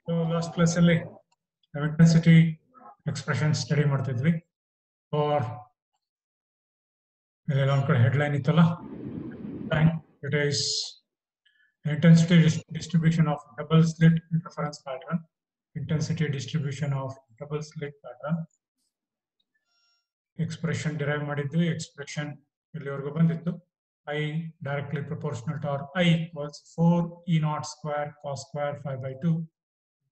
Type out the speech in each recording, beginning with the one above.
So last class ಅಲ್ಲಿ intensity expression study ಮಾಡ್ತಿದ್ವಿ. For ಇಲ್ಲೆಲ್ಲ ಒಂದ್ ಕಡೆ headline ಇತ್ತಲ್ಲ. It is intensity distribution of double slit interference pattern. Intensity distribution of double slit pattern. Expression derive ಮಾಡಿದ್ವಿ. Expression ಇಲ್ಲಿವರೆಗೂ ಬಂದಿತ್ತು. I directly proportional to I equals 4 E naught square cos square 5 by 2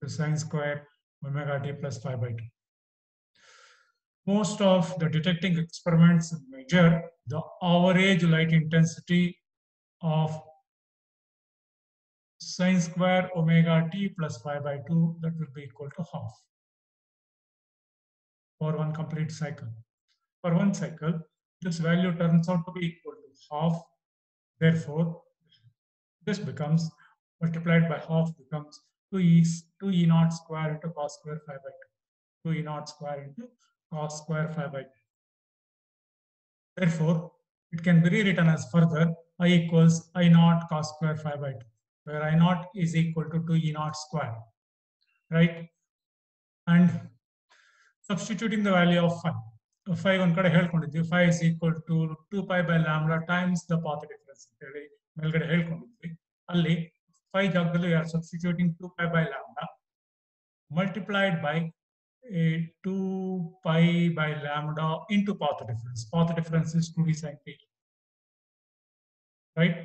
to sin square omega t plus 5 by 2. Most of the detecting experiments measure the average light intensity of sin square omega t plus 5 by 2, that will be equal to half for one complete cycle. For one cycle, this value turns out to be equal to half. Therefore, this becomes multiplied by half becomes 2 e naught square into cos square 5 by 2. 2 e naught square into cos square 5 by 2. Therefore, it can be rewritten as further I equals I naught cos square 5 by 2, where I naught is equal to 2 e naught square, right? And substituting the value of phi. Phi one kade helkondiddvi, phi is equal to 2 pi by lambda times the path difference anteli melgade helkondiddvi. Alli phi ಜಾಗದಲ್ಲಿ we are substituting 2 pi by lambda multiplied by 2 pi by lambda into path difference. Path difference is 2d sin theta, right?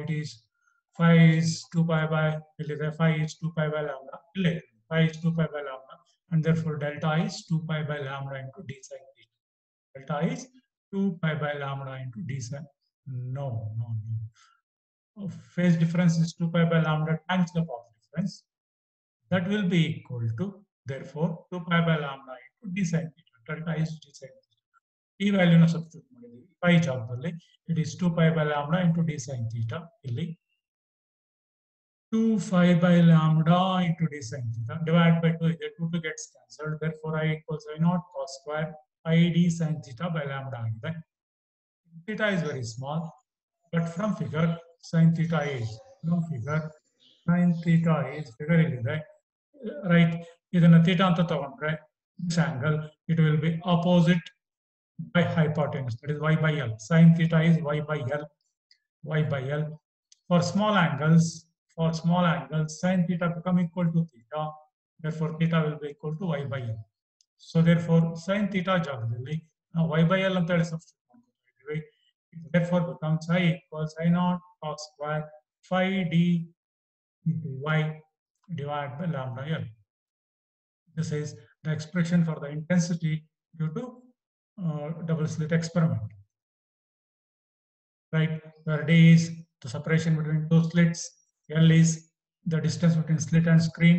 It is phi is 2 pi by phi is 2 pi by lambda. Phi is 2 pi by lambda, and therefore delta is 2 pi by lambda into d sin theta. Delta is 2 pi by lambda into d sin. No. Phase difference is 2 pi by lambda times the path difference. That will be equal to, therefore, 2 pi by lambda into d sin theta. Delta is d sin theta. ಈ ವ್ಯಾಲ್ಯೂನ substitute ಮಾಡಿದ್ವಿ. Pi ಜಾಗದಲ್ಲಿ it is 2 pi by lambda into d sin theta. ಇಲ್ಲಿ 2 pi by lambda into d sin theta divided by 2 ಇದೆ. 2 gets cancelled. Therefore, I equals I naught cos square pi d sin theta by lambda ಆಗಿದೆ. Theta is very small, but from figure sin theta is figure ಇಲ್ಲಿದೆ, right? ಇದನ್ನ theta ಅಂತ ತಗೊಂಡ್ರೆ this angle it will be opposite by hypotenuse, that is y by l. Sin theta is y by l. For small angles, sin theta become equal to theta. Therefore, theta will be equal to y by l. So therefore, sin theta ಜಾಗದಲ್ಲಿ ನಾವು y by l ಅಂತ ಹೇಳಿ substitute ಮಾಡ್ತೀವಿ. Therefore, becomes I equals I naught cos square phi d into y divided by lambda l. This is the expression for the intensity due to double slit experiment, right? Where d is the separation between two slits, l is the distance between slit and screen,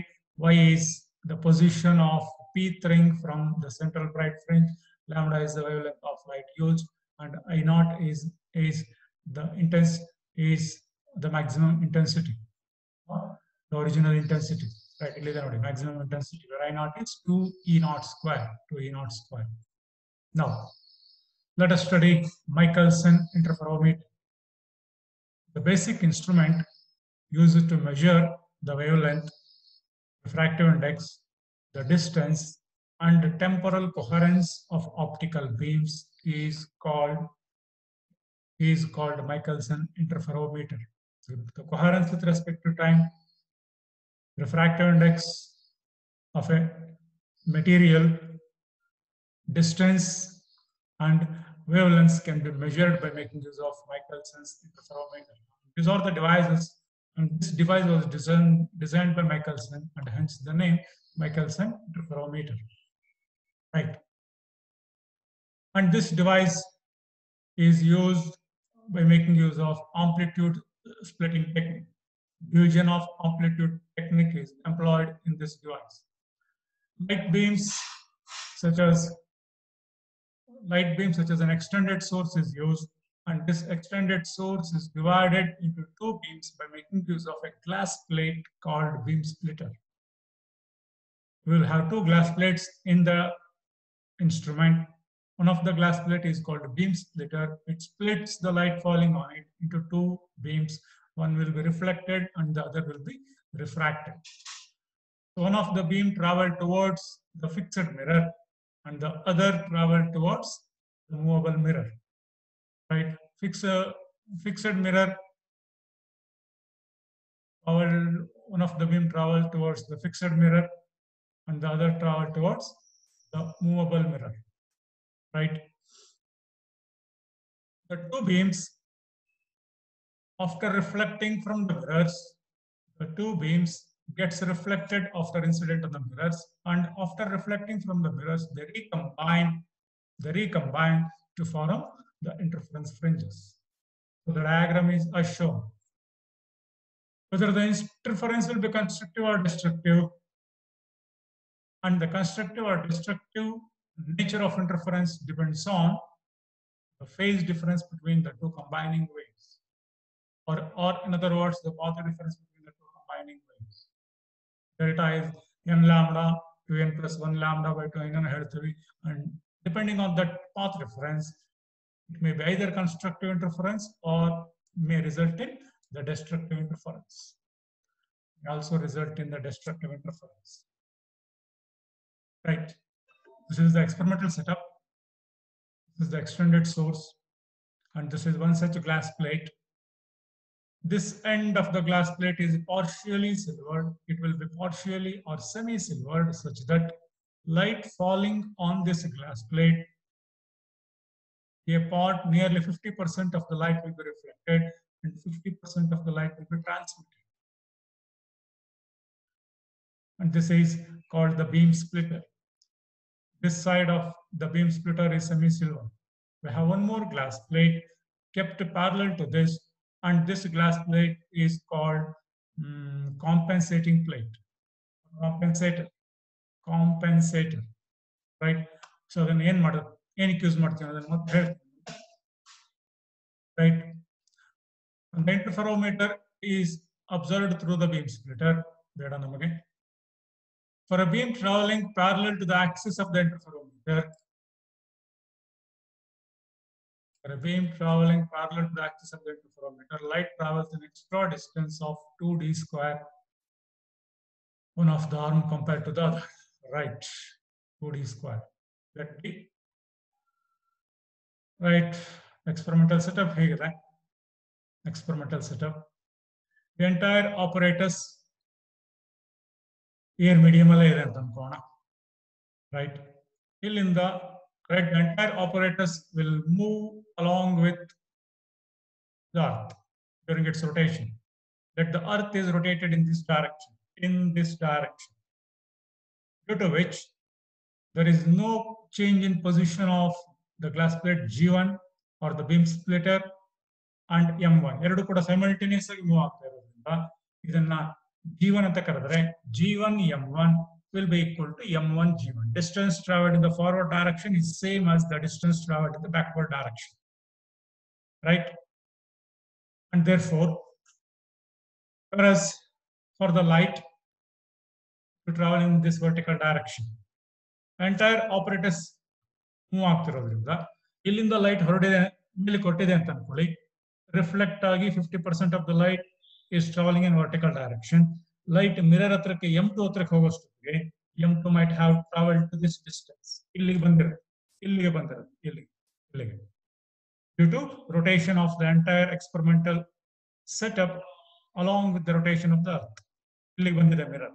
y is the position of pth ring from the central bright fringe, lambda is the wavelength of light used, and I naught is the maximum intensity, the original intensity, right? Maximum intensity, where I naught is 2 e naught square. Now, let us study Michelson interferometer. The basic instrument used to measure the wavelength, refractive index, the distance, and the temporal coherence of optical beams is called Michelson interferometer. So the coherence with respect to time, refractive index of a material, distance, and wavelengths can be measured by making use of Michelson's interferometer. These are the devices, and this device was designed by Michelson, and hence the name Michelson interferometer, right? And this device is used by making use of amplitude splitting technique. Division of amplitude technique is employed in this device. Light beams such as an extended source is used, and this extended source is divided into two beams by making use of a glass plate called beam splitter. We will have two glass plates in the instrument. One of the glass plate is called a beam splitter. It splits the light falling on it into two beams. One will be reflected and the other will be refracted. one of the beam travel towards the fixed mirror and the other travel towards the movable mirror, right? Fixed mirror, one of the beam travel towards the fixed mirror and the other travel towards the movable mirror, right? The two beams, after reflecting from the mirrors, the two beams gets reflected after incident on the mirrors, and after reflecting from the mirrors, they recombine to form the interference fringes. So the diagram is as shown. Whether the interference will be constructive or destructive, and the constructive or destructive nature of interference depends on the phase difference between the two combining waves, or in other words, the path difference between the two combining waves. Delta is n lambda to n plus 1 lambda by 2 n ಹೇಳ್ತೀವಿ, and depending on that path difference, it may be either constructive interference or may result in the destructive interference. May also result in the destructive interference. Right. This is the experimental setup. This is the extended source, and this is one such glass plate. This end of the glass plate is partially silvered. It will be partially or semi-silvered such that light falling on this glass plate, a part nearly 50% of the light will be reflected and 50% of the light will be transmitted. And this is called the beam splitter. This side of the beam splitter is semi-silver. We have one more glass plate kept parallel to this, and this glass plate is called compensating plate. Compensator. Right? So then ಏನಕ್ಕೆ use ಮಾಡ್ತೀವಿ ಅದನ್ನು ಮತ್ತೆ ಹೇಳ್ತೀನಿ. Right? And the interferometer is observed through the beam splitter. ಬೇಡ ನಮಗೆ. For a beam traveling parallel to the axis of the interferometer, light travels an extra distance of 2d square, one of the arm compared to the other, right? 2d square. Let me, right? Experimental setup here. Experimental setup. The entire apparatus air medium right? Till in the right, the entire apparatus will move along with the earth during its rotation. That the earth is rotated in this direction, due to which there is no change in position of the glass plate G1 or the beam splitter and M1. ಎರಡು ಕೂಡ simultaneous ಆಗಿ move ಆಗ್ತಾ ಇರೋದ್ರಿಂದ ಇದನ್ನ G1 ಅಂತ ಕರೆದರೆ G1 M1 will be equal to M1 G1. Distance traveled in the forward direction is same as the distance traveled in the backward direction, right? And therefore, whereas for the light to travel in this vertical direction, entire apparatus move ಆಗ್ತಿರೋದ್ರಿಂದ ಇಲ್ಲಿಂದ light ಹೊರಡಿದೆ ಮೇಲೆ ಕೊಟ್ಟಿದೆ ಅಂತ ಅನ್ಕೊಳ್ಳಿ, reflect ಆಗಿ 50% of the light is traveling in vertical direction. Light mirror ಹತ್ರಕ್ಕೆ M2 ಹತ್ರಕ್ಕೆ ಹೋಗೋಷ್ಟೊತ್ತಿಗೆ M2 might have traveled to this distance. ಇಲ್ಲಿಗೆ ಬಂದಿರುತ್ತೆ. Due to rotation of the entire experimental setup along with the rotation of the earth. ಇಲ್ಲಿಗೆ ಬಂದಿದೆ mirror.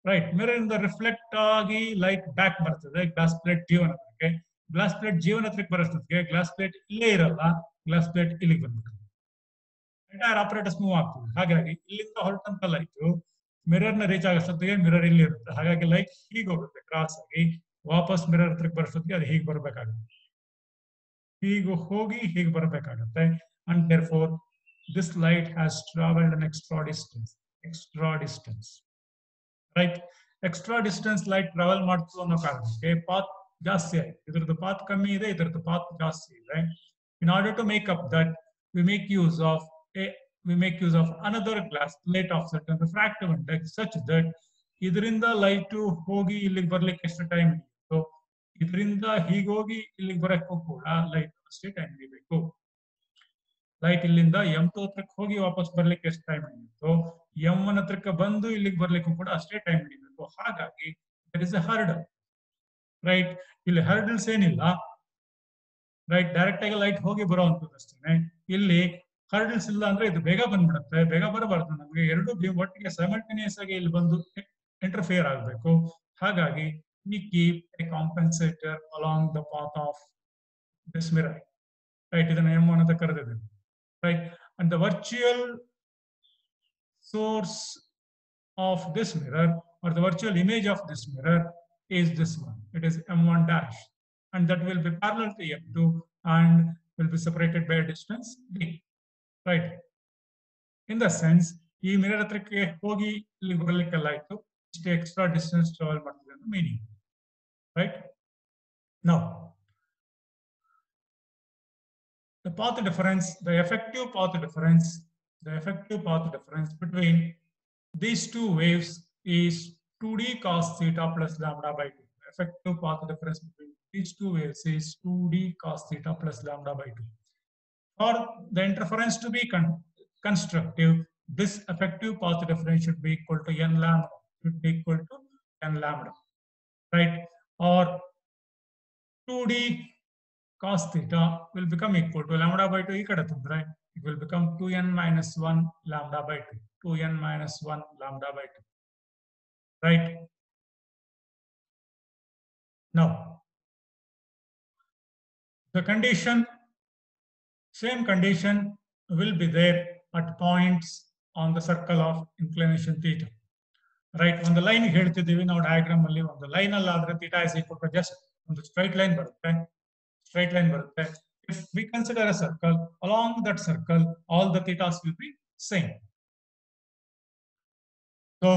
Right, mirror ಇಂದ reflect ಆಗಿ light back ಬರ್ತದೆ glass plate G1 ಹತ್ರಕ್ಕೆ. Glass plate G1 ಹತ್ರಕ್ಕೆ ಬರೋಷ್ಟೊತ್ತಿಗೆ glass plate ಇಲ್ಲೇ ಇರಲ್ಲ, ಗ್ಲಾಸ್ ಪ್ಲೇಟ್ ಇಲ್ಲಿಗೆ ಬಂದ್ಬಿಡುತ್ತೆ. ಎಂಟೈರ್ ಆಪರೇಟರ್ಸ್ ಮೂವ್ ಆಗ್ತದೆ. ಹಾಗಾಗಿ ಇಲ್ಲಿಂದ ಹೊರಟಂತ ಲೈಟ್ ಮಿರರ್ ನ ರೀಚ್ ಆಗೋಷ್ಟೊತ್ತಿಗೆ ಮಿರರ್ ಇಲ್ಲಿ ಇರುತ್ತೆ. ಹಾಗಾಗಿ ಲೈಟ್ ಹೀಗೆ ಹೋಗುತ್ತೆ ಕ್ರಾಸ್ ಆಗಿ, ವಾಪಸ್ ಮಿರರ್ ಹತ್ರಕ್ಕೆ ಬರೋಷ್ಟೊತ್ತಿಗೆ ಅದು ಹೀಗೆ ಬರಬೇಕಾಗುತ್ತೆ, ಹೀಗೆ ಹೋಗಿ ಹೀಗೆ ಬರಬೇಕಾಗುತ್ತೆ. And therefore this light has traveled an extra distance, right? Extra distance light travel ಮಾಡ್ತು ಅನ್ನೋ ಕಾರಣಕ್ಕೆ ಪಾತ್ ಜಾಸ್ತಿ ಆಯ್ತು. ಇದ್ರದ್ದು ಪಾತ್ ಕಮ್ಮಿ ಇದೆ, ಇದ್ರದ್ದು ಪಾತ್ ಜಾಸ್ತಿ ಇದೆ. In order to make up that, we make use of another glass plate of certain refractive index such that ಇದರಿಂದ ಲೈಟ್ ಹೋಗಿ ಇಲ್ಲಿಗೆ ಬರ್ಲಿಕ್ಕೆ ಎಷ್ಟು ಟೈಮ್ ಹಿಡಿಯುತ್ತೋ, ಇದರಿಂದ ಹೀಗೆ ಹೋಗಿ ಇಲ್ಲಿಗೆ ಬರಕ್ಕೂ ಕೂಡ ಲೈಟ್ ಅಷ್ಟೇ ಟೈಮ್ ಹಿಡಿಬೇಕು. ಲೈಟ್ ಇಲ್ಲಿಂದ M2 ಹತ್ರಕ್ಕೆ ಹೋಗಿ ವಾಪಸ್ ಬರ್ಲಿಕ್ಕೆ ಎಷ್ಟು ಟೈಮ್ ಹಿಡಿಯುತ್ತೋ M1 ಹತ್ರಕ್ಕೆ ಬಂದು ಇಲ್ಲಿಗೆ ಬರ್ಲಿಕ್ಕೂ ಕೂಡ ಅಷ್ಟೇ ಟೈಮ್ ಹಿಡಿಬೇಕು. ಹಾಗಾಗಿ there is a hurdle, right. ಇಲ್ಲಿ ಹರ್ಡಲ್ಸ್ ಏನಿಲ್ಲ, ರೈಟ್. ಡೈರೆಕ್ಟ್ ಆಗಿ ಲೈಟ್ ಹೋಗಿ ಬರುವಂತದ್ದು ಅಷ್ಟೇ. ಇಲ್ಲಿ ಹರ್ಡಲ್ಸ್ ಇಲ್ಲ ಅಂದ್ರೆ ಇದು ಬೇಗ ಬಂದ್ಬಿಡುತ್ತೆ, ಬೇಗ ಬರಬಾರ್ದು. ನಮಗೆ ಎರಡು ಒಟ್ಟಿಗೆ ಸೈಮಲ್ಟೇನಿಯಸ್ ಆಗಿ ಇಲ್ಲಿ ಬಂದು ಇಂಟರ್ಫಿಯರ್ ಆಗಬೇಕು. ಹಾಗಾಗಿ we keep a compensator along the path of this mirror, right. ಇದನ್ನ M1 ಅಂತ ಕರೆದಿದ್ದೇವೆ, right. And the virtual source of this mirror, or the virtual image of this mirror, is this one. It is M1 dash, and that will be parallel to M2 and will be separated by a distance d, right. In the sense, ಈ mirror ಹತ್ರಕ್ಕೆ ಹೋಗಿ ಇಲ್ಲಿ ಬರಲಿಕ್ಕೆಲ್ಲ ಆಯ್ತು, ಇಷ್ಟು extra distance travel ಮಾಡ್ತಿದೆ ಅಂತ meaning, right. Now the path difference, the effective path difference between these two waves is 2d cos theta plus lambda by 2. The effective path difference between these two waves is 2d cos theta plus lambda by 2. For the interference to be constructive, this effective path difference should be equal to n lambda, right. Or 2d cos theta will become equal to lambda by 2 ಈ ಕಡೆ ತಂದ್ರೆ it will become 2n minus 1 lambda by 2, 2n minus 1 lambda by 2, right. Now the condition, same condition will be there at points on the circle of inclination theta, right. ಒಂದು line ಹೇಳ್ತಿದ್ದೀವಿ ನಾವು diagram ಅಲ್ಲಿ, ಒಂದು line ಅಲ್ಲಿ ಆದ್ರೆ theta is equal to just ಒಂದು straight line ಬರುತ್ತೆ, If we consider a circle, along that circle all the thetas will be same. So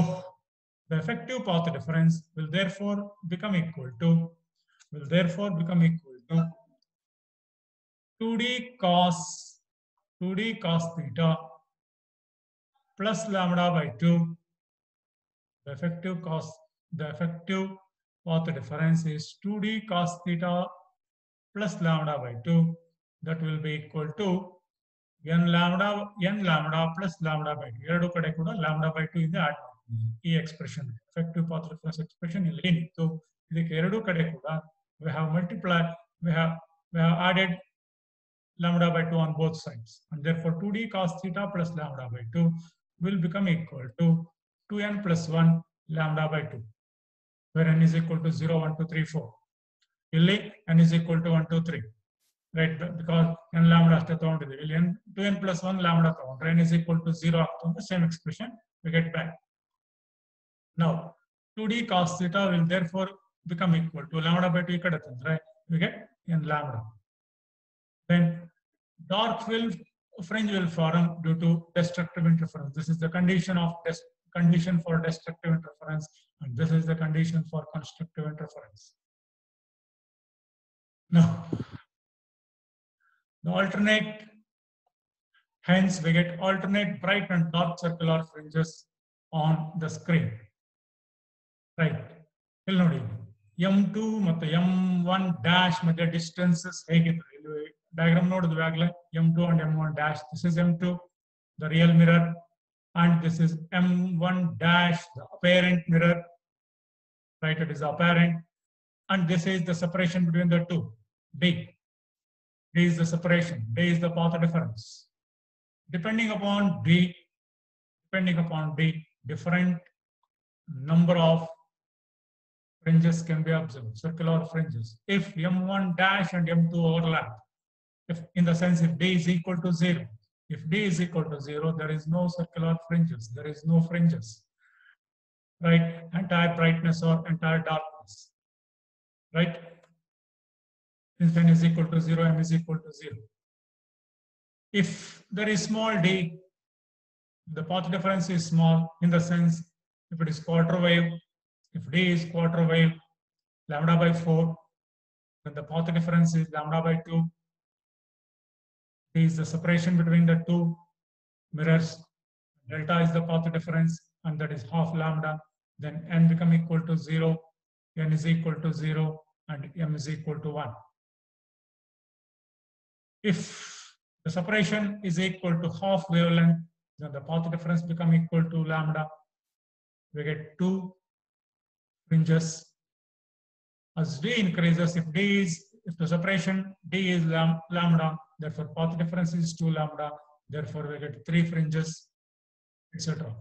the effective path difference will therefore become equal to 2d cos theta plus lambda by 2. The effective path difference is 2d cos theta plus lambda by 2. That will be equal to n lambda plus lambda by 2. ಎರಡು ಕಡೆ ಕೂಡ lambda by 2 ಇದೆ add ಮಾಡ್ತೀವಿ. ಈ expression effective path difference expression ಇಲ್ಲಿ ಏನಿತ್ತು, ಇದಕ್ಕೆ ಎರಡು ಕಡೆ ಕೂಡ we have added lambda by 2 on both sides, and therefore 2d cos theta plus lambda by 2 will become equal to 2n plus 1 lambda by 2, where n is equal to 0, 1, 2, 3, 4. ಇಲ್ಲಿ n is equal to 1, 2, 3, right, because n lambda ಅಷ್ಟೇ ತಗೊಂಡಿದ್ದೀವಿ. ಇಲ್ಲಿ 2n plus 1 lambda ತಗೊಂಡ್ರೆ n is equal to 0 ಆಗ್ತದೆ. Same expression we get back. Now 2d cos theta will therefore become equal to lambda by 2 ಈ ಕಡೆ ತಂದ್ರೆ we get n lambda. Then dark fringe will form due to destructive interference. This is the condition for destructive interference, and this is the condition for constructive interference. Now, the alternate, hence we get alternate bright and dark circular fringes on the screen, right. ಇಲ್ಲಿ ನೋಡಿ M2 ಮತ್ತು M1 dash ಮಧ್ಯ distances ಹೇಗಿದ್ರು ಇಲ್ಲಿ diagram ನೋಡಿದ್ವಿ ಆಗಲೇ. M2 and M1 dash, this is M2, the real mirror, and this is M1 dash, the apparent mirror, right. It is apparent, and this is the separation between the two, D. D is the separation, D is the path difference. Depending upon D, different number of fringes can be observed, circular fringes. If M1 dash and M2 overlap, if in the sense if D is equal to 0, if D is equal to 0, there is no circular fringes, there is no fringes, right. Entire brightness or entire darkness, right. Since n is equal to 0, m is equal to 0. If there is small d, the path difference is small, in the sense if it is quarter wave, if d is quarter wave lambda by 4, then the path difference is lambda by 2. D is the separation between the two mirrors, delta is the path difference, and that is half lambda. Then n become equal to 0, n is equal to 0, and m is equal to 1. If The separation is equal to half wavelength, then the path difference become equal to lambda. We get 2 fringes. As d increases, if the separation d is lambda, therefore path difference is 2 lambda, therefore we get 3 fringes, etc.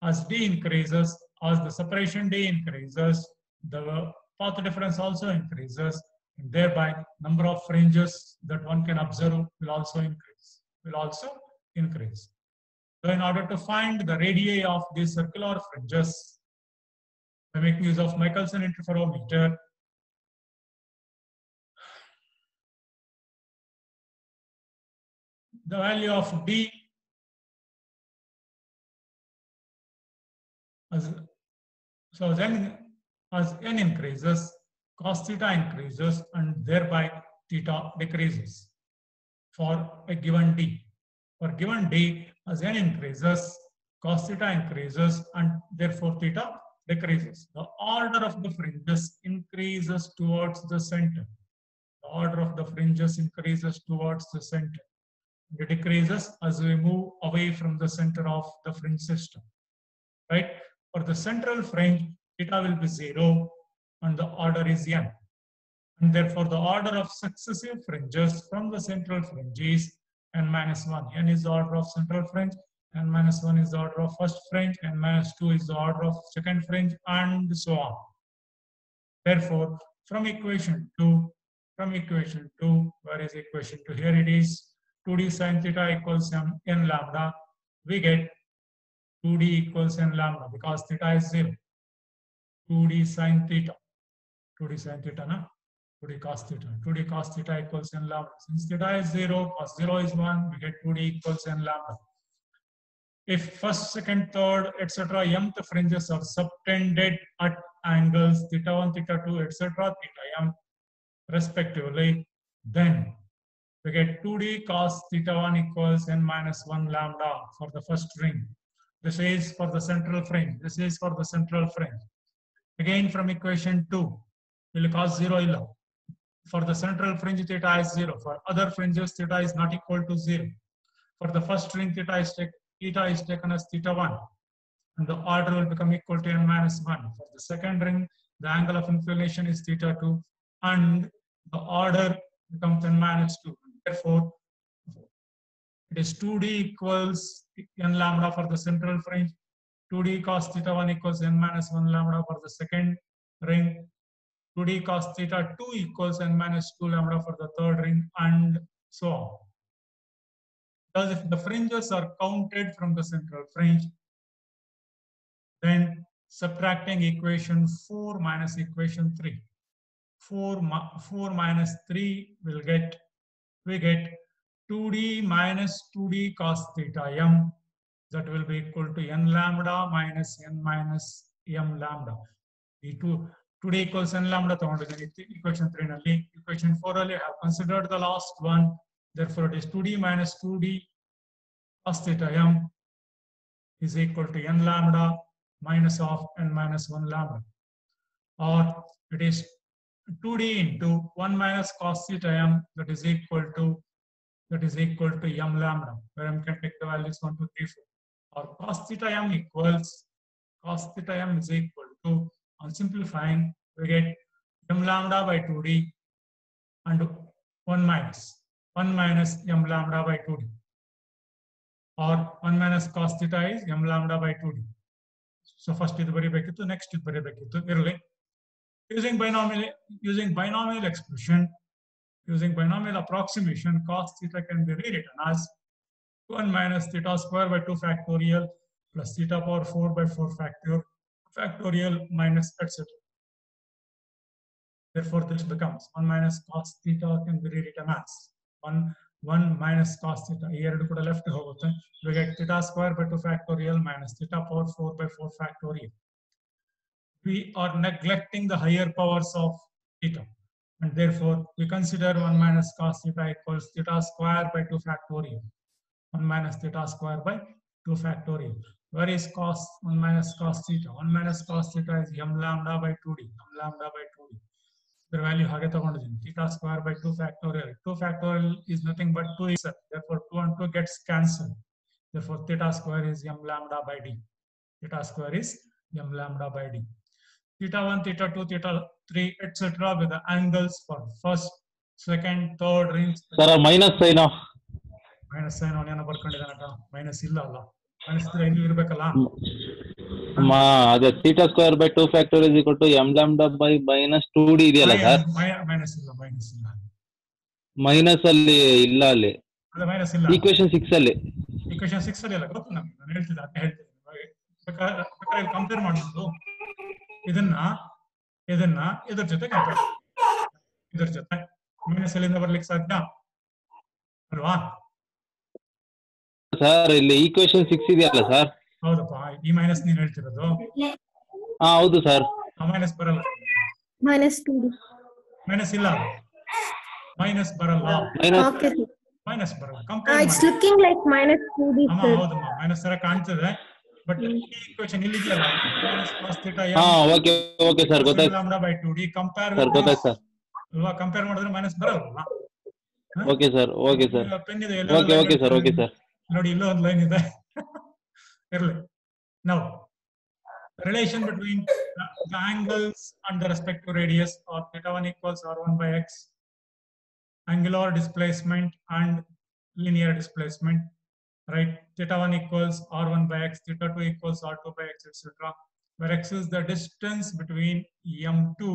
As d increases, as the separation d increases, the path difference also increases, and thereby number of fringes that one can observe will also increase. So in order to find the radii of these circular fringes, by making use of Michelson interferometer, the value of d as n increases, cos theta increases, and thereby theta decreases for a given d. For given d, as n increases, cos theta increases, and therefore theta decreases. The order of the fringes increases towards the center. The order of the fringes increases towards the center. It decreases as we move away from the center of the fringe system. Right? For the central fringe, theta will be 0 and the order is n. And therefore, the order of successive fringes from the central fringe is n minus 1. N is the order of central fringe, n minus 1 is the order of first fringe, n minus 2 is the order of second fringe, and so on. Therefore, from equation 2, where is equation 2? Here it is 2d sin theta equals n lambda. We get 2d equals n lambda because theta is 0. 2d sin theta. 2d sin theta, na? 2d cos theta. 2d cos theta equals n lambda. Since theta is 0, cos 0 is 1, we get 2d equals n lambda. If first, second, third, etc., mth fringes are subtended at angles theta 1, theta 2, etc., theta m, respectively, then we get 2d cos theta 1 equals n minus 1 lambda for the first ring. This is for the central fringe. This is for the central fringe. Again, from equation 2, will cos 0 illa. For the central fringe, theta is 0. For other fringes, theta is not equal to 0. For the first ring, theta is taken as theta 1. And the order will become equal to n minus 1. For the second ring, the angle of inclination is theta 2. And the order becomes n minus 2. Therefore, it is 2d equals n lambda for the central fringe. 2d cos theta 1 equals n minus 1 lambda for the second ring. 2d cos theta 2 equals n minus 2 lambda for the third ring, and so on. Because if the fringes are counted from the central fringe, then subtracting equation 4 minus equation 3. 4 minus 3 will get, we get 2d minus 2d cos theta m, that will be equal to n lambda minus n minus m lambda. The 2d equals n lambda, equation 3 nalli. Equation 4 alli have considered the last one. Therefore, it is 2d minus 2d cos theta m is equal to n lambda minus of n minus 1 lambda. Or it is 2d into 1 minus cos theta m, that is equal to m lambda, where m can take the values 1, 2, 3, 4. Or cos theta m is equal to, on simplifying, we get m lambda by 2d and 1 minus m lambda by 2d. Or 1 minus cos theta is m lambda by 2d. So first ಇದು ಬರಿಬೇಕಿತ್ತು, next ಇದು ಬರಿಬೇಕಿತ್ತು. ಇರಲಿ. Using binomial expression, using binomial approximation, cos theta can be rewritten as 1 minus theta square by 2 factorial plus theta power 4 by 4 factorial minus etc. Therefore, this becomes 1 minus cos theta can be rewritten as 1 minus cos theta. Here it could left hoಗುತ್ತೆ. We get theta square by 2 factorial minus theta power 4 by 4 factorial. We are neglecting the higher powers of theta, and therefore we consider 1 minus cos theta equals theta square by 2 factorial. 1 minus theta square by 2 factorial. Where is cos 1 minus cos theta? 1 minus cos theta is m lambda by 2d. M lambda by 2d. the value ಹಾಗೆ ತಗೊಂಡಿದ್ದೀನಿ theta square by 2 factorial. 2 factorial is nothing but 2 itself. Therefore 2 and 2 gets cancelled. Therefore theta square is m lambda by d. Theta square is m lambda by d. Theta 1, theta 2, theta 3, etc. with the angles for first, second, third rings. Sir minus sine minus sine ಅವನೇನೋ ಬರ್ಕೊಂಡಿದ್ದಾನಕ್ಕ. Minus ಇಲ್ಲ ಅಲ್ಲ, minus ಇದ್ರೆ ಇಲ್ಲಿ ಇರ್ಬೇಕಲ್ಲ. ಅದೇ theta square by 2 factorial equal to m lambda by minus 2d ಇದೆಯಲ್ಲ sir. Minus ಇಲ್ಲ, ಮೈನಸ್ ಇಲ್ಲ, ಮೈನಸ್ ಅಲ್ಲಿ ಇಲ್ಲ, ಅಲ್ಲಿ ಅದೇ ಮೈನಸ್ ಇಲ್ಲ. ಈಕ್ವೇಶನ್ 6 ಅಲ್ಲಿ, ಈಕ್ವೇಶನ್ 6 ಅಲ್ಲಿ ಅಲ್ಲ, ಗೊತ್ತು ನಮ್ಗೆ, ನಾನು ಹೇಳ್ತಿದ್ದೆ ಅದೇ ಹೇಳ್ತಿದ್ದೀನಿ. ಬೇಕಾದ್ರೆ ಕಂಪೇರ್ ಮಾಡೋದು ಇದನ್ನ ಇದ್ರ ಜೊತೆ ಕಂಪೇರ್, ಇದ್ರ ಜೊತೆ ಮೈನಸ್ ಅಲ್ಲಿಂದ ಬರ್ಲಿಕ್ಕೆ ಸಾಧ್ಯ ಅಲ್ವಾ ಸರ್? ಇಲ್ಲಿ ಈಕ್ವೇಶನ್ 6 ಇದೆಯಲ್ಲ ಸರ್. ಹೌದಪ್ಪ, ಈ ಮೈನಸ್ ನೀನ್ ಹೇಳ್ತಿರೋದು. ಹೌದು ಸರ್. ಮೈನಸ್ ಬರಲ್ಲ, minus 2d. ಮೈನಸ್ ಇಲ್ಲ, ಮೈನಸ್ ಬರಲ್ಲ, Okay. ಮೈನಸ್ ಬರಲ್ಲ. Compare It's looking like minus 2d. ಅಮ್ಮ ಹೌದಮ್ಮ, ಮೈನಸ್ ತರ ಕಾಣ್ತದೆ. ಬಟ್ ಈ ಈಕ್ವೇಶನ್ ಇಲ್ಲಿ ಇದೆಯಲ್ಲ, minus cos theta okay okay sir, ಗೊತ್ತಾಯ್ತು lambda by 2d compare sir, ಗೊತ್ತಾಯ್ತು ಸರ್. ಅಲ್ವಾ? ಕಂಪೇರ್ ಮಾಡಿದ್ರೆ ಮೈನಸ್ ಬರಲ್ಲ. Okay sir, okay sir, pen ಇದೆ, okay okay sir, okay sir. ನೋಡಿ ಇಲ್ಲೋ ಒಂದು ಲೈನ್ ಇದೆ, ಇರಲಿ. ನಾವು relation between the angles under respect to radius or theta 1 equals r1 by x, angular displacement and linear displacement, right? Theta 1 equals r1 by x, theta 2 equals r2 by x, etc. Where x is the distance between m2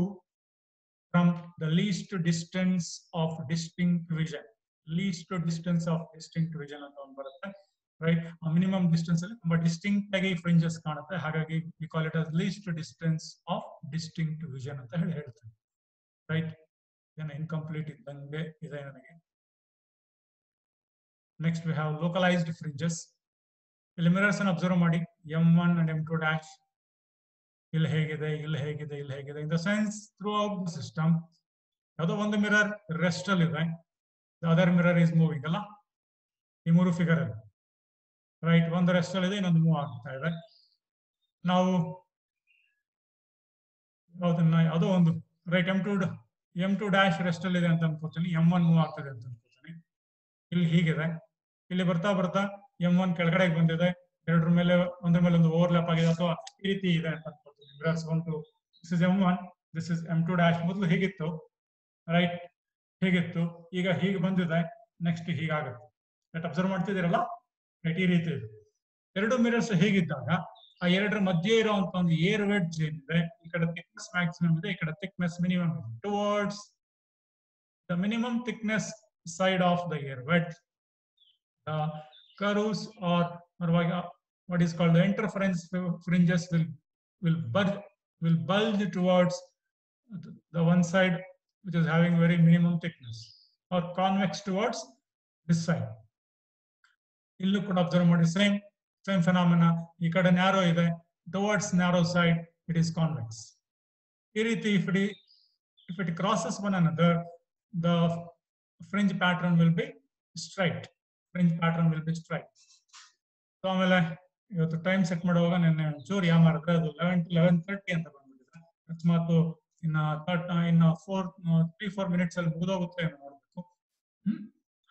from the least distance of distinct vision. Least distance of distinct vision ಅಂತ ಒಂದು ಬರುತ್ತೆ, right? Minimum distance ಅಲ್ಲಿ ತುಂಬಾ distinct ಆಗಿ fringes ಕಾಣುತ್ತೆ, ಹಾಗಾಗಿ we call it as least distance of distinct vision ಅಂತ ಹೇಳ್ತಾರೆ, right? ಇದನ್ನ ಇನ್ಕಂಪ್ಲೀಟ್ ಇದ್ದಂಗೆ ಇದೆ ನನಗೆ. Next we have localized fringes. ಇಲ್ಲಿ ಮಿರರ್ಸ್ ಅನ್ನು ಅಬ್ಸರ್ವ್ ಮಾಡಿ, m1 and m2 dash ಇಲ್ಲಿ ಹೇಗಿದೆ, ಇಲ್ಲಿ ಹೇಗಿದೆ, ಇಲ್ಲಿ ಹೇಗಿದೆ. In the sense through out the system ಯಾವುದೋ ಒಂದು ಮಿರರ್ ರೆಸ್ಟ್ ಅಲ್ಲಿ ಇದೆ, the other mirror is moving ಅಲ್ಲ, ಈ ಮೂರು ಫಿಗರ್ ಅಲ್ಲಿ, ರೈಟ್? ಒಂದು ರೆಸ್ಟ್ ಅಲ್ಲಿ ಇದೆ, ಇನ್ನೊಂದು ಮೂವ್ ಆಗ್ತಾ ಇದೆ. ನಾವು ಯಾವುದೋ ಒಂದು, ರೈಟ್, m2 ಡ್ಯಾಶ್ ರೆಸ್ಟ್ ಅಲ್ಲಿ ಇದೆ ಅಂತ ಅನ್ಕೋತೀನಿ, m1 ಮೂವ್ ಆಗ್ತದೆ ಅಂತ ಅನ್ಕೋತೀನಿ. ಇಲ್ಲಿ ಹೀಗಿದೆ, ಇಲ್ಲಿ ಬರ್ತಾ ಬರ್ತಾ m1 ಕೆಳಗಡೆ ಬಂದಿದೆ, ಎರಡರ ಮೇಲೆ ಒಂದ್ರ ಮೇಲೆ ಒಂದು ಓವರ್ಲ್ಯಾಪ್ ಆಗಿದೆ, ಅಥವಾ ಈ ರೀತಿ ಇದೆ ಅಂತ ಅನ್ಕೋತೀನಿ. ಮಿರರ್ಸ್ ಒಂದು, this is m1, this is m2 dash. ಮೊದಲು ಹೀಗಿತ್ತು, ರೈಟ್? ಹೀಗಿತ್ತು, ಈಗ ಹೀಗೆ ಬಂದಿದೆ, ನೆಕ್ಸ್ಟ್ ಹೀಗಾಗುತ್ತೆ. ರೈಟ್? ಅಬ್ಸರ್ವ್ ಮಾಡ್ತಿದ್ದೀರಲ್ಲ, ರೈಟ್? ಈ ರೀತಿ ಇದೆ. ಎರಡು ಮಿರರ್ಸ್ ಹೇಗಿದ್ದಾಗ ಆ ಎರಡರ ಮಧ್ಯೆ ಇರುವಂತ ಒಂದು ಏರ್ ವೆಡ್ಜ್ ಏನಿದೆ, ಈ ಕಡೆ ಥಿಕ್ನೆಸ್ ಮ್ಯಾಕ್ಸಿಮಮ್ ಇದೆ, ಈ ಕಡೆ ಥಿಕ್ನೆಸ್ ಮಿನಿಮಮ್ ಇದೆ. Towards the minimum thickness side of the air wedge, the curves or what is called the interference fringes will bulge towards the one side which is having very minimum thickness, or convex towards this side. illu kuda observe ಮಾಡಿ, same phenomena. ಈ ಕಡೆ narrow ಇದೆ, towards narrow side it is convex. ಈ ರೀತಿ if it crosses one another, the fringe pattern will be straight. So ಆಮೇಲೆ ಇವತ್ತು time set ಮಾಡುವಾಗ ನೆನ್ನೆ ಒಂಚೂರು ಮಾಡಿದ್ರೆ ಅದು 11 to 11:30 ಅಂತ ಬಂದ್ಬಿಟ್ಟಿದೆ. ಅಕಸ್ಮಾತ್ ಇನ್ನ 3-4 ಮಿನಿಟ್ಸ್ ಅಲ್ಲಿ ಮುಗಿದೋಗುತ್ತೆ ಅಂತ ನೋಡ್ಬೇಕು.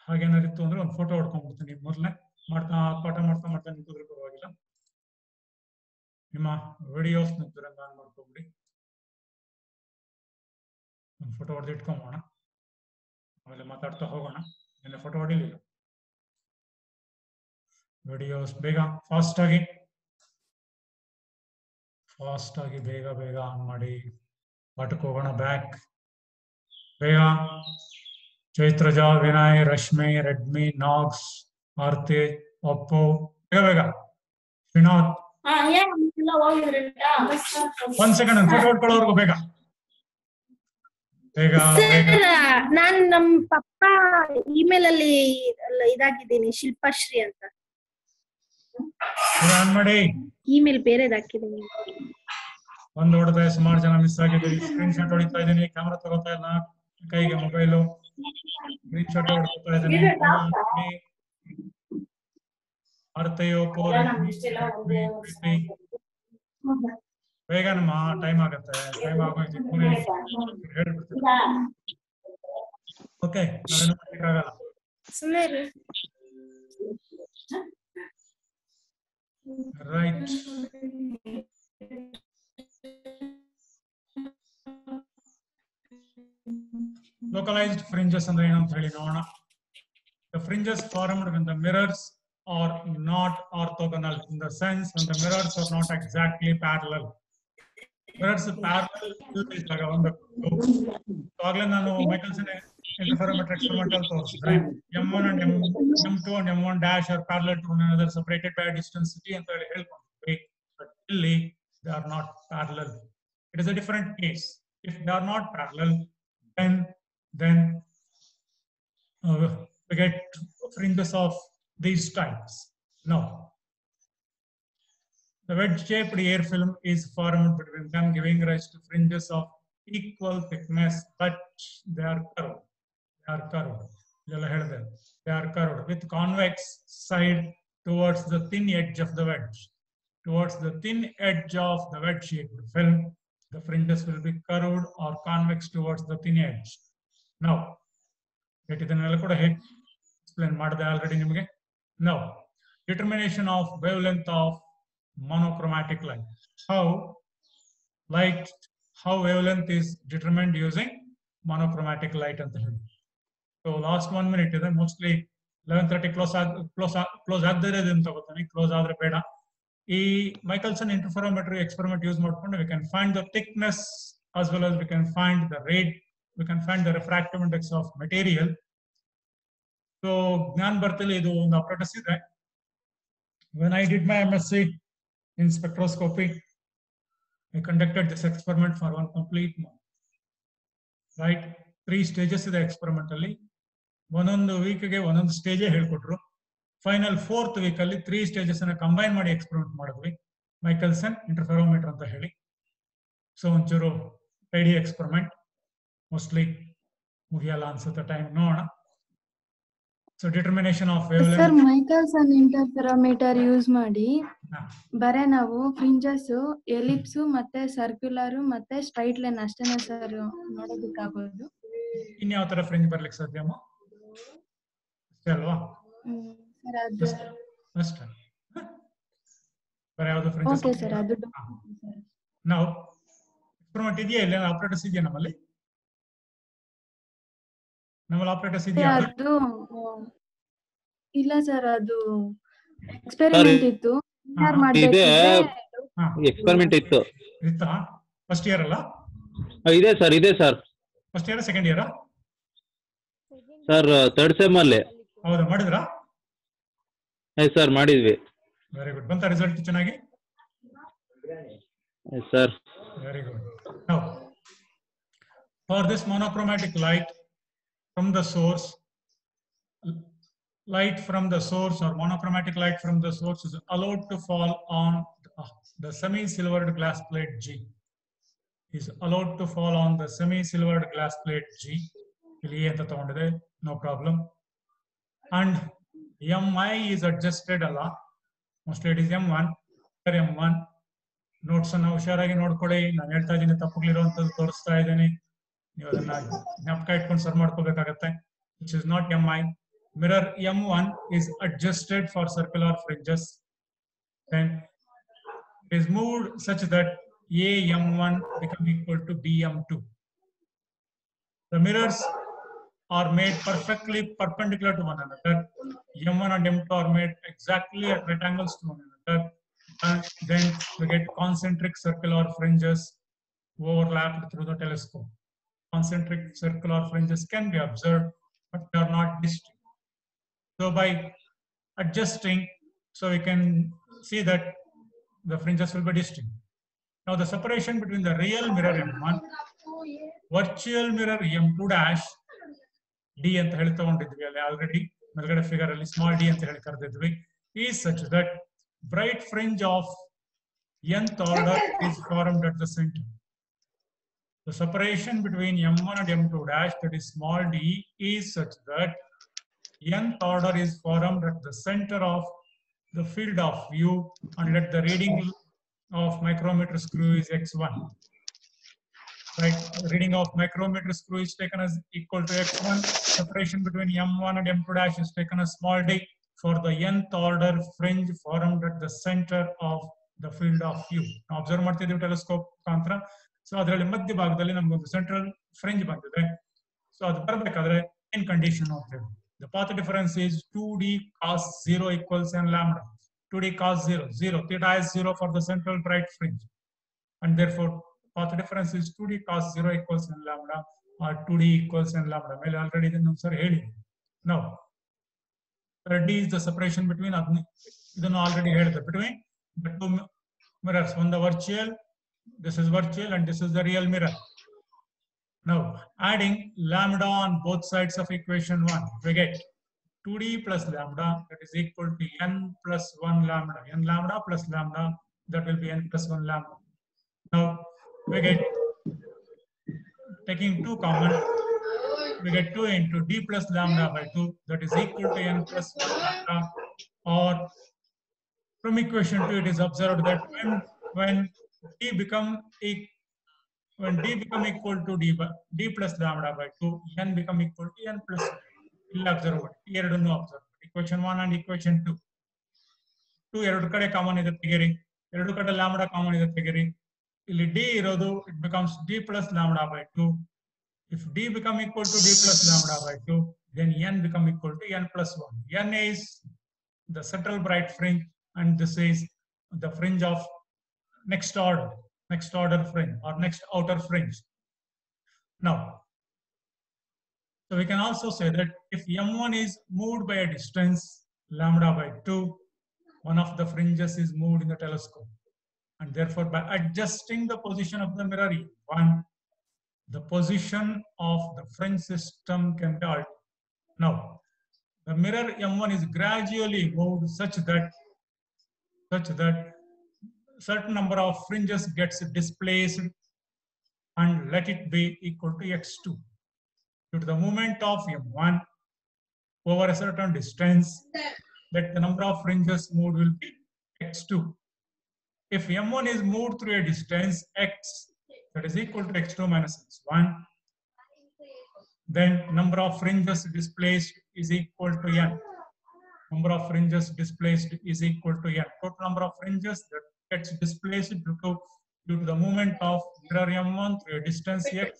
ಹಾಗೇನಾರಿತ್ತು ಅಂದ್ರೆ ಒಂದು ಫೋಟೋ ಹೊಡ್ಕೊಂಡ್ಬಿಡ್ತೀನಿ ಮೊದಲೇ, ಪಾಠ ಮಾಡ್ತಾ ನಿಂತಿದ್ರೆ ಪರವಾಗಿಲ್ಲ. ನಿಮ್ಮ ವಿಡಿಯೋಸ್ ನಿಂತಿರಂಗ ಆನ್ ಮಾಡ್ಕೊಂಡ್ಬಿಡಿ, ಒಂದು ಫೋಟೋ ಹೊಡೆದು ಇಟ್ಕೊಂಬೋಣ, ಆಮೇಲೆ ಮಾತಾಡ್ತಾ ಹೋಗೋಣ. ನಿನ್ನೆ ಫೋಟೋ ಹೊಡಿಲಿಲ್ಲ. ವಿಡಿಯೋಸ್ ಬೇಗ ಫಾಸ್ಟ್ ಆಗಿ ಬೇಗ ಆನ್ ಮಾಡಿ ಪಾಠಕ್ಕೆ ಹೋಗೋಣ. ಬ್ಯಾಕ್ ಬೇಗ. ಚೈತ್ರಜಾ, ವಿನಯ್, ರಶ್ಮಿ, ರೆಡ್ಮಿ, ನಾಕ್ಸ್, ಆರ್ತಿ, ಒಪ್ಪೋ, ಬೇಗ. ಶ್ರೀನಾಥ್, 1 ಸೆಕೆಂಡ್ ಫೋಟೋ ಹೊಡ್ಕೊಳ್ಳೋರ್ಗು ಬೇಗ. ನಾನ್ ನಮ್ ಪಪ್ಪ ಇಮೇಲ್ ಅಲ್ಲಿ ಇದಾಕಿದ್ದೀನಿ, ಶಿಲ್ಪಾಶ್ರೀ ಅಂತ ಮಾಡಿ. ಇಮೇಲ್ ಬೇರೆದಾಕಿದ್ದೀನಿ. ಒಂದು ಹೊಡೆದ್ರೆ ಸುಮಾರು ಜನ ಮಿಸ್ ಆಗಿದ್ದೀರಿ. ಸ್ಕ್ರೀನ್ ಶಾಟ್ ಹೊಡಿತಾ ಇದ್ದೀನಿ, ಕ್ಯಾಮ್ರಾ ತಗೋತಾ ಇಲ್ಲ, ಕೈಗೆ ಮೊಬೈಲು, ಸ್ಕ್ರೀನ್ ಶಾಟ್ ಹೊಡ್ಕೊತಾ ಇದ್ದೀನಿ. ಆರ್ತಿ, ಓಪೋ, ರೆಡ್ಮಿ, ಬೇಗನಮ್ಮ ಟೈಮ್ ಆಗುತ್ತೆ, ಟೈಮ್ ಆಗೋಯ್ತು. ಹೇಳ್ಬಿಡ್ತೀನಿ. ಓಕೆ, ನಾವೇನು ಮಾಡಕ್ಕಾಗಲ್ಲ. ಸುಮ್ಮನೆ ರೈಟ್. Localized fringes ಅಂದ್ರೆ ಏನು ಅಂತ ಹೇಳಿ ನೋಡೋಣ. The fringes formed when the mirrors are not orthogonal, in the sense when the mirrors are not exactly parallel. Mirrors parallel ಇದ್ದಾಗ ಒಂದು ಆಗಲೇ ನಾನು ಮೈಕಲ್ಸನ್ interferometer experimental ತೋರಿಸಿದ್ರೆ M1 and M2 and M1 dash are parallel to one another, separated by a distance c ಅಂತ ಹೇಳಿ ಹೇಳ್ಕೊಂಡಿದ್ವಿ. But ಇಲ್ಲಿ they are not parallel. It is a different case. If they are not parallel, then we get fringes of these types. Now, the wedge-shaped air film is formed between them, giving rise to fringes of equal thickness, but they are curved. They are curved. They are curved with convex side towards the thin edge of the wedge. Towards the thin edge of the wedge-shaped film, the fringes will be curved or convex towards the thin edge. Now, ಇದನ್ನೆಲ್ಲ ಕೂಡ ಹೇಗೆ explain ಮಾಡಿದೆ already ನಿಮಗೆ. Now, determination of wavelength of monochromatic light. How wavelength is determined using monochromatic light ಅಂತ ಹೇಳಿ. So last 1 minute ಇದೆ, mostly 11:30 close ಆಗದೇ ಇರೋದು ಅಂತ ಗೊತ್ತಾನೆ, ಕ್ಲೋಸ್ ಆದ್ರೆ ಬೇಡ. ಈ ಮೈಕಲ್ಸನ್ ಇಂಟರ್ಫೆರೋಮೆಟ್ರಿ ಎಕ್ಸ್ಪೆರಿಮೆಂಟ್ ಯೂಸ್ ಮಾಡ್ಕೊಂಡು we can find the thickness as well as we can find the rate, we can find the refractive index of material. So Gyan ಬರ್ತಲ್ಲಿ ಇದು ಒಂದು apparatus ಇದೆ. When I did my MSc in spectroscopy, I conducted this experiment for one complete month. Right? 3 stages ಇದೆ experiment ಅಲ್ಲಿ. ಒಂದೊಂದು ವೀಕ್ಗೆ ಒಂದೊಂದು ಸ್ಟೇಜೇ ಹೇಳ್ಕೊಟ್ರು. Final 4th weak ಅಲ್ಲಿ 3 stages ಅನ್ನ ಕಂಬೈನ್ ಮಾಡಿ ಎಕ್ಸ್ಪೆರಿಮೆಂಟ್ ಮಾಡಿದ್ವಿ, ಮೈಕಲ್ಸನ್ ಇಂಟರ್ಫೆರೋಮೀಟರ್ ಅಂತ ಹೇಳಿ. ಸೊ ಒಂಚೂರು ಟೈಡಿ ಎಕ್ಸ್ಪೆರಿಮೆಂಟ್, ಮೋಸ್ಟ್ಲಿ ಮುಗಿಯಲ್ಲ ಅನ್ಸುತ್ತೆ, ಟೈಮ್ ನೋಡೋಣ. So determination of wavelength. Sir Michelson interferometer use ಮಾಡಿ ಬರೇ ನಾವು ಫ್ರಿಂಜಸ್, ಎಲಿಪ್ಸ್ ಮತ್ತೆ ಸರ್ಕ್ಯುಲರ್ ಮತ್ತೆ ಸ್ಟ್ರೈಟ್ ಲೈನ್ ಅಷ್ಟೇನೆ ಸರ್ ನೋಡೋದಕ್ಕಾಗೋದು. ಇನ್ಯಾವ ತರ ಫ್ರಿಂಜ್ ಬರ್ಲಿಕ್ಕೆ ಸಾಧ್ಯಮ್ಮ? ಅಷ್ಟೇ ಅಲ್ವಾ ಸರ್? ಅದು ಅಷ್ಟೇ, ಬೇರೆ ಯಾವ್ದು ಫ್ರಿಂಜ್? Okay sir. ಅದು ನಾವು ಎಕ್ಸ್ಪೆರಿಮೆಂಟ್ ಇದೆಯಾ ಇಲ್ಲ? ಆಪರೇಟರ್ಸ್ ಇದೆಯಾ ನಮ್ಮಲ್ಲಿ? ನಮ್ಮಲ್ಲಿ ಆಪರೇಟರ್ಸ್ ಇದೆಯಾ? ಅದು ಇಲ್ಲ ಸರ್, ಅದು ಎಕ್ಸ್ಪೆರಿಮೆಂಟ್ ಇತ್ತು. ಎಕ್ಸ್ಪೆರಿಮೆಂಟ್ ಇತ್ತು. ಇತ್ತಾ? ಫಸ್ಟ್ ಇಯರ್ ಅಲ್ಲ? ಇದೆ ಸರ್, ಇದೆ sir. First year second year sir? Third sem ಅಲ್ಲಿ. ಹೌದಾ, ಮಾಡಿದ್ರಾ? ಸರ್ ಮಾಡಿದ್ವಿ. Very good. ಬಂತ ರಿಸಲ್ಟ್ ಚೆನ್ನಾಗಿ? Sir very good. Now for this monochromatic light from the source, light from the source or monochromatic light from the source is allowed to fall on the semi-silvered glass plate G. Is allowed to fall on the semi-silvered glass plate G. ಇಲ್ಲಿ ಅಂತ ತಗೊಂಡಿದೆ, no problem. And Mi is adjusted ಅಲ್ಲ, mostly it is M1. M1 notes ಅನ್ನ ಹುಷಾರಾಗಿ ನೋಡ್ಕೊಳ್ಳಿ. ನಾನು ಹೇಳ್ತಾ ಇದ್ದೀನಿ, ತಪ್ಪುಗಳಿರುವಂತದ್ದು ತೋರಿಸ್ತಾ ಇದ್ದೀನಿ, ನೀವು ಅದನ್ನ ಜ್ಞಾಪಕ ಇಟ್ಕೊಂಡು ಸರ್ ಮಾಡ್ಕೋಬೇಕಾಗತ್ತೆ. Which is not Mi. Mirror M1 is adjusted for circular fringes. Then it is moved such that AM1 become equal to BM2. The mirrors are made perfectly perpendicular to one another. M1 and M2 are made exactly at right angles to one another. And then we get concentric circular fringes overlapped through the telescope. Concentric circular fringes can be observed, but they are not distinct. So by adjusting, so we can see that the fringes will be distinct. Now the separation between the real mirror M1, virtual mirror M2 dash, D ಅಂತ ಹೇಳಿ ತಗೊಂಡಿದ್ವಿ ಅಲ್ಲಿ already ಮೇಲ್ಗಡೆ figure ಅಲ್ಲಿ small D ಅಂತ ಹೇಳಿ ಕರೆದಿದ್ವಿ, is such that bright fringe of nth order is formed at the center. The separation between M1 and M2 dash, that is small d, is such that nth order is formed at the center of the field of view and let the reading of micrometer screw is x1. Right, reading of micrometer screw is taken as equal to x1. Separation between m1 and m2 dash is taken as small d for the nth order fringe formed at the center of the field of view. ನಾವು observe ಮಾಡ್ತಿದ್ದೀವಿ telescope ಮುಖಾಂತರ. So ಅದರಲ್ಲಿ ಮಧ್ಯಭಾಗದಲ್ಲಿ ನಮಗೊಂದು central fringe ಬಂದಿದೆ. So ಅದು ಬರಬೇಕಾದ್ರೆ ಏನ್ ಕಂಡೀಷನ್ ಅಂತೇಳಿ, the path difference is 2d cos 0 equals n lambda. 2d cos 0, 0, theta is 0 for the central bright fringe, and therefore path difference is 2d cos 0 equals n lambda or 2d equals n lambda. ಮೇಲೆ already ಇದನ್ನು sir ಹೇಳಿ. Now d is the separation between, ಇದನ್ನು already ಹೇಳಿದೆ, between the two mirrors. One the virtual, this is virtual, and this is the real mirror. Now adding lambda on both sides of equation 1, we get 2d plus lambda, that is equal to n plus 1 lambda. N lambda plus lambda, that will be n plus 1 lambda. Now we get, taking 2 common, we get 2 into d plus lambda by 2, that is equal to n plus 1 lambda. Or from equation 2, it is observed that when d become equal to d plus lambda by 2, n become equal to n plus 1. ಇಲ್ಲಿ observe ಮಾಡಿ, ಎರಡನ್ನು observe ಮಾಡಿ. equation 1 and equation 2. 2 ಎರಡು ಕಡೆ common ಇದೆ ತೆಗೆರಿ, ಎರಡು ಕಡೆ lambda common ಇದೆ ತೆಗೆರಿ. ಇಲ್ಲಿ d ಇರೋದು, it becomes d plus lambda by 2. If d become equal to d plus lambda by 2, then n become equal to n plus 1. N is the central bright fringe, and this is the fringe of next order fringe or next outer fringe. Now, so we can also say that if m1 is moved by a distance lambda by 2, one of the fringes is moved in the telescope, and therefore by adjusting the position of the mirror m1, the position of the fringe system can be altered. Now, the mirror m1 is gradually moved such that certain number of fringes gets displaced, and let it be equal to x2. Due to the movement of m1 over a certain distance, that the number of fringes moved will be x2. If m1 is moved through a distance x, that is equal to x2 minus x1, then number of fringes displaced is equal to n. Number of fringes displaced is equal to n. Total number of fringes that gets displaced due to the movement of mirror m1 through a distance x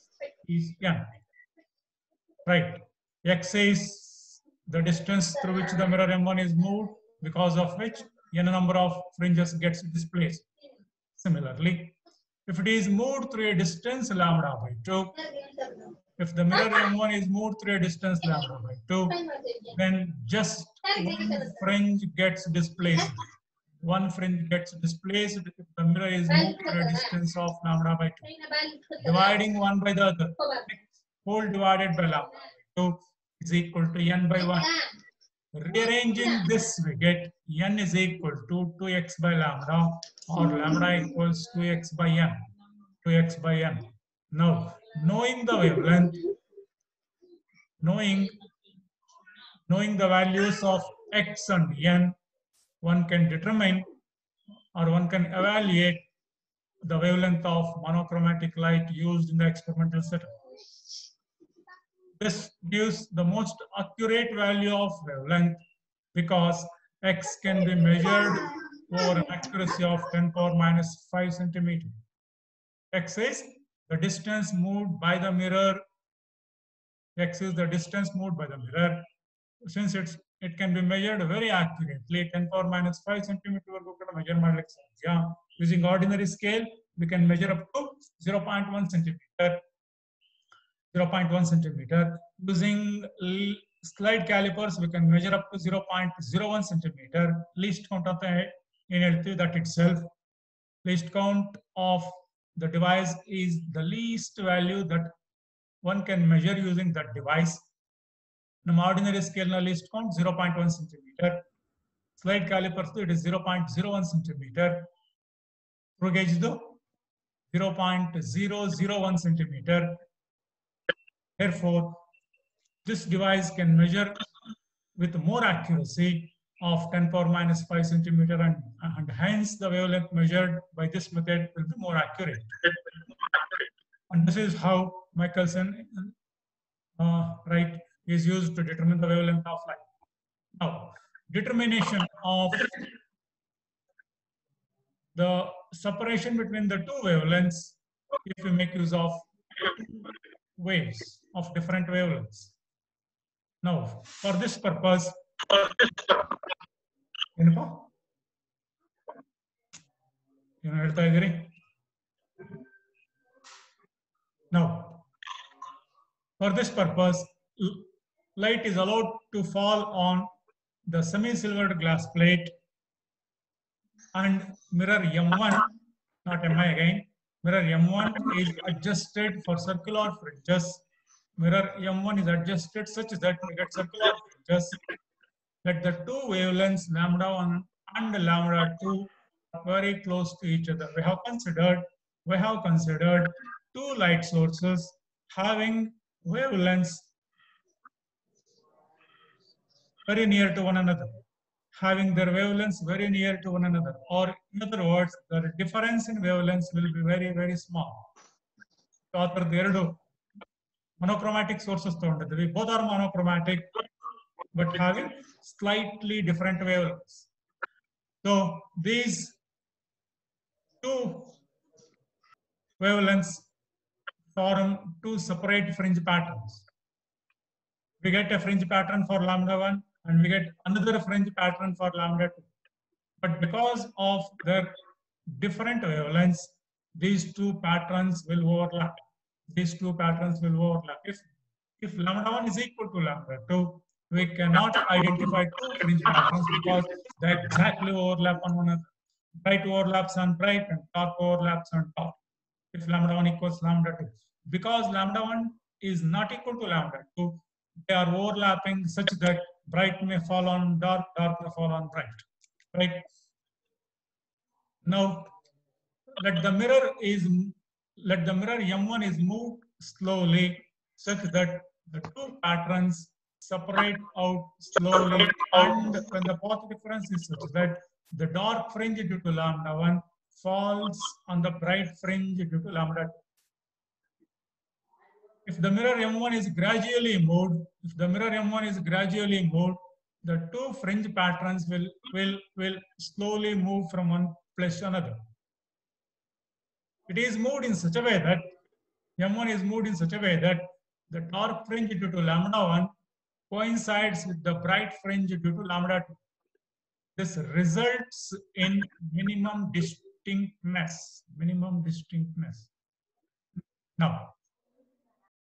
is n. Right. X is the distance through which the mirror m1 is moved, because of which n number of fringes gets displaced. Similarly, if it is moved through a distance lambda by 2, if the mirror m1 is moved through a distance lambda by 2, then just one fringe gets displaced. One fringe gets displaced if the mirror is moved through a distance of lambda by 2. Dividing one by the other, whole divided by lambda by 2 is equal to n by 1. Rearranging this, we get n is equal to 2x by lambda, or lambda equals 2x by n. 2x by n. Now, knowing the wavelength, knowing the values of x and n, one can determine or one can evaluate the wavelength of monochromatic light used in the experimental setup. This gives the most accurate value of wavelength because x can be measured over an accuracy of 10 power minus 5 centimeter. X is the distance moved by the mirror. X is the distance moved by the mirror. Since it can be measured very accurately, 10 power minus 5 centimeter measure ಮಾಡಲಿಕ್ಕೆ ಸಾಧ್ಯ. Using ordinary scale, we can measure up to 0.1 centimeter. 0.1 centimeter. Using slide calipers, we can measure up to 0.01 centimeter. Least count of that itself. Least count of the device is the least value that one can measure using that device. ನಮ್ಮ ordinary scale na least count 0.1 centimeter. Slide calipers it is 0.01 centimeter. Screw gauge is 0.001 centimeter. Therefore, this device can measure with more accuracy of 10 power minus 5 centimeter, and hence the wavelength measured by this method will be more accurate. And this is how Michelson right is used to determine the wavelength of light. Now, determination of the separation between the two wavelengths if we make use of waves of different wavelengths. Now, for this purpose, now, for this purpose, light is allowed to fall on the semi-silvered glass plate, and mirror M1, not Mi again, mirror M1 is adjusted for circular fringes. Mirror M1 is adjusted such that we get circular fringes, that the two wavelengths lambda 1 and lambda 2 are very close to each other. We have considered two light sources having wavelengths very near to one another, having their wavelengths very near to one another, or in other words, the difference in wavelengths will be very, very small. Monochromatic sources, we both are monochromatic, but having slightly different wavelengths. So these two wavelengths form two separate fringe patterns. We get a fringe pattern for lambda 1 and we get another fringe pattern for lambda 2. But because of their different wavelengths, these two patterns will overlap. If lambda 1 is equal to lambda 2, we cannot identify two fringe patterns because they exactly overlap on one another. Bright overlaps on bright and dark overlaps on dark. If lambda 1 equals lambda 2. Because lambda 1 is not equal to lambda 2, they are overlapping such that bright may fall on dark, dark may fall on bright. Right? Now, let the mirror M1 is moved slowly such that the two patterns separate out slowly, and when the path difference is such that the dark fringe due to lambda 1 falls on the bright fringe due to lambda 2. If the mirror M1 is gradually moved, the two fringe patterns will slowly move from one place to another. It is moved in such a way that M1 is moved in such a way that the dark fringe due to lambda 1 coincides with the bright fringe due to lambda 2. This results in minimum distinctness. Now,